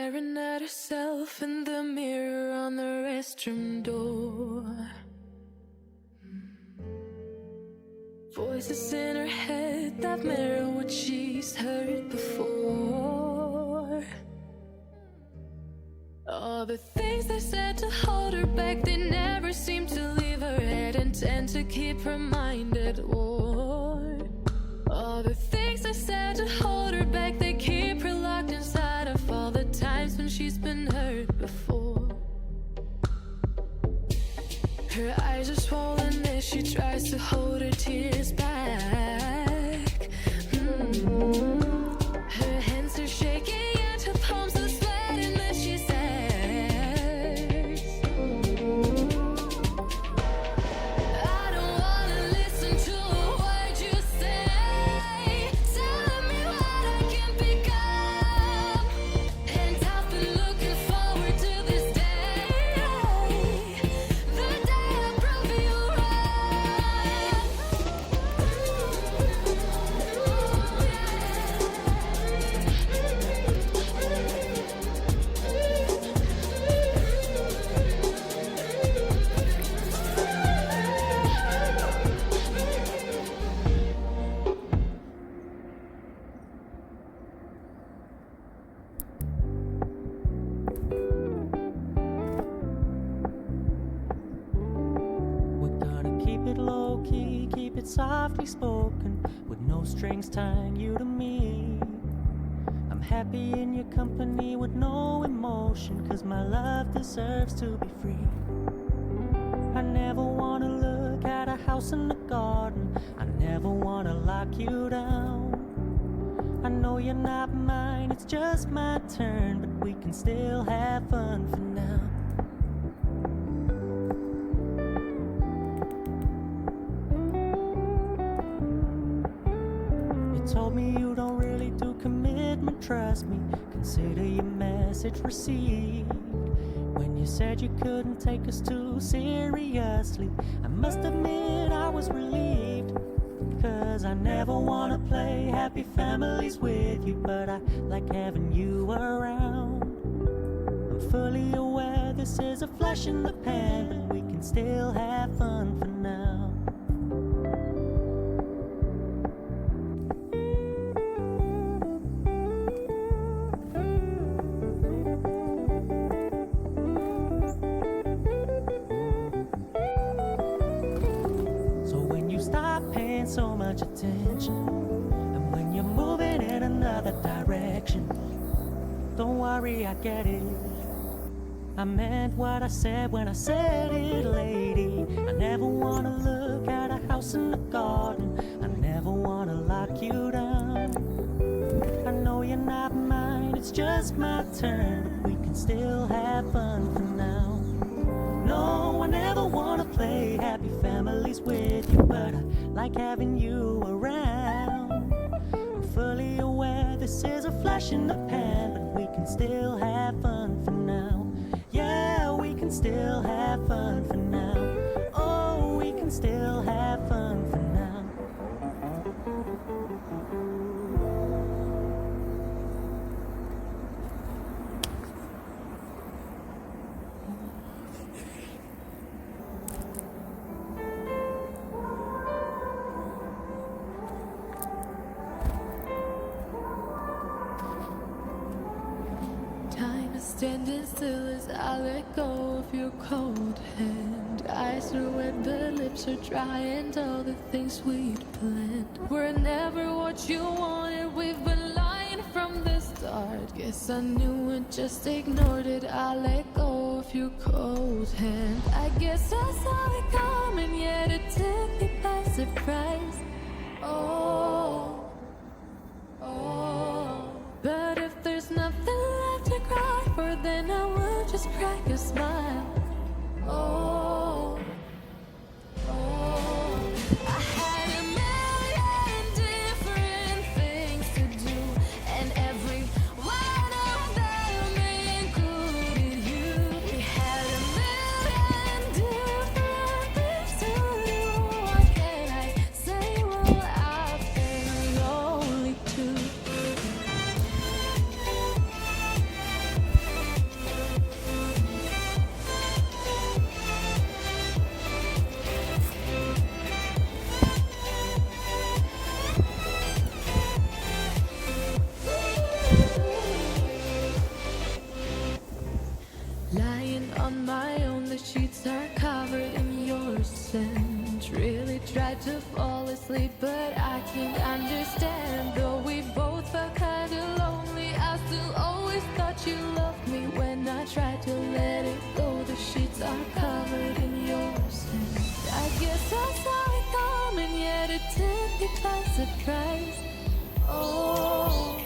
staring at herself in the mirror on the restroom door. Voices in her head that mirror what she's heard before. All the things they said to hold her back, they never seem to leave her head and tend to keep her mind at war. All the things they said to hold her back, they keep her locked inside of all the times when she's been hurt before. Her eyes are swollen as she tries to hold her tears back. Her hands are shaking and her palms are sweating as she says, I don't wanna listen to a word you say, telling me what I can become. And I've been looking forward to this day, the day I prove you We're gonna keep it low key, keep it softly spoken, with no strings tying you to me. I'm happy in your company with no emotion, 'cause my love deserves to be free. I never wanna look at a house in the garden, I never wanna lock you down. I know you're not mine, it's just my turn, but we can still have fun for now. You told me you don't really do commitment, trust me, consider your message received. When you said you couldn't take us too seriously, I must admit I was relieved. 'Cause I never wanna play happy families with you, but I like having you around. I'm fully aware this is a flash in the pan, but we can still have fun for now. So much attention, and when you're moving in another direction, don't worry, I get it. I meant what I said when I said it, lady. I never wanna look at a house in the garden, I never wanna lock you down. I know you're not mine, it's just my turn, but we can still have fun for now. No, I never wanna play happy families with you, but I like having you around. I'm fully aware this is a flash in the pan, but we can still have fun for now. Yeah, we can still have fun for now. Oh, we can still have fun for now. Standing still as I let go of your cold hand. Eyes are wet, but lips are dry, and all the things we'd planned were never what you wanted. We've been lying from the start. Guess I knew and just ignored it. I let go of your cold hand. I guess I saw it coming, yet it took me by surprise. Oh, oh. But if there's nothing left to cry for, then I will just crack a smile. Oh, oh. I had a million different things to do, and every one of them included you. We had a million different things to do. What can I say? Well, I've been lonely too. on my own, the sheets are covered in your scent. Really tried to fall asleep, but I can't understand. Though we both felt kinda lonely, I still always thought you loved me. When I tried to let it go, the sheets are covered in your scent. I guess I saw it coming, yet it took me by surprise. Oh,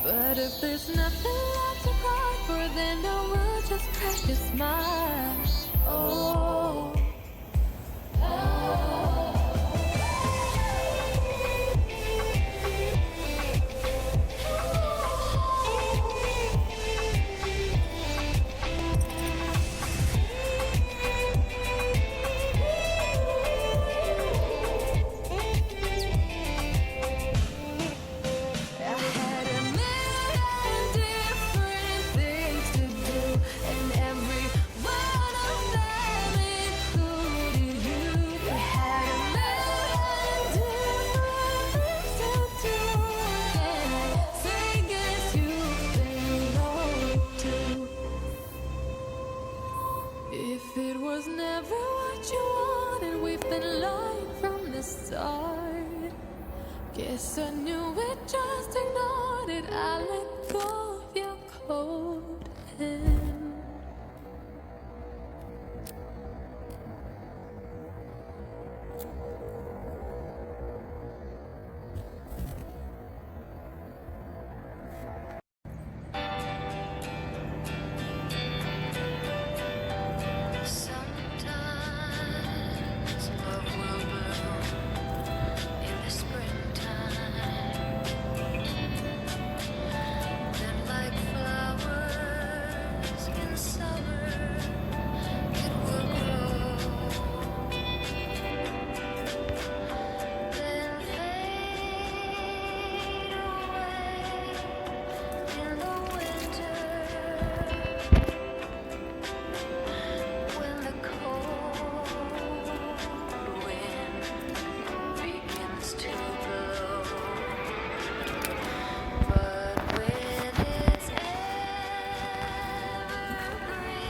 but if there's nothing left to cry for, then I will just crack a smile. Oh, if it was never what you wanted, we've been lying from the start. Guess I knew it, just ignored it. I let go of your cold hand. Sometimes love will bloom in the springtime. Then like flowers in summer, it will grow. Then fade away in the winter. When the cold wind begins to blow, but when it's evergreen,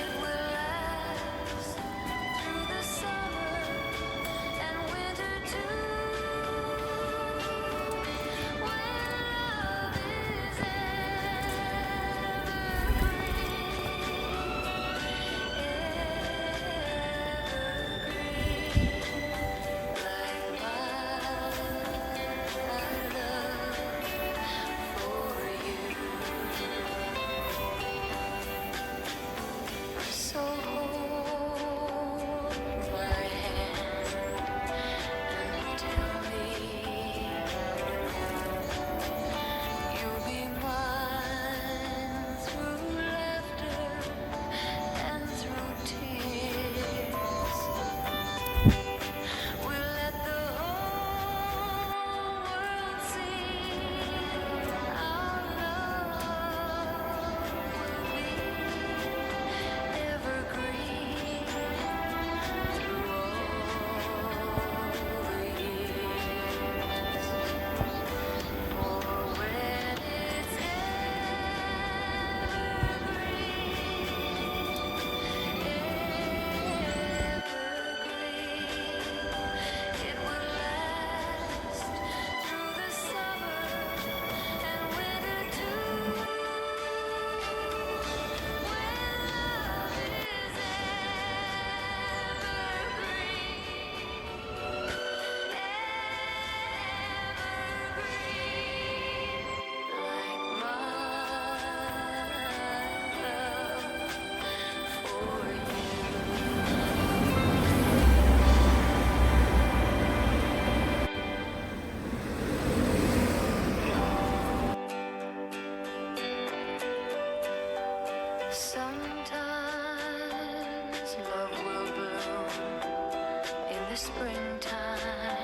it will last through the summer and winter too. When love is so hold my hand and tell me you'll be mine through laughter and through tears. We'll let the whole world see our love will be evergreen through all the years. For when it's evergreen, it will last through the summer and winter too. When love is sometimes love will bloom in the springtime.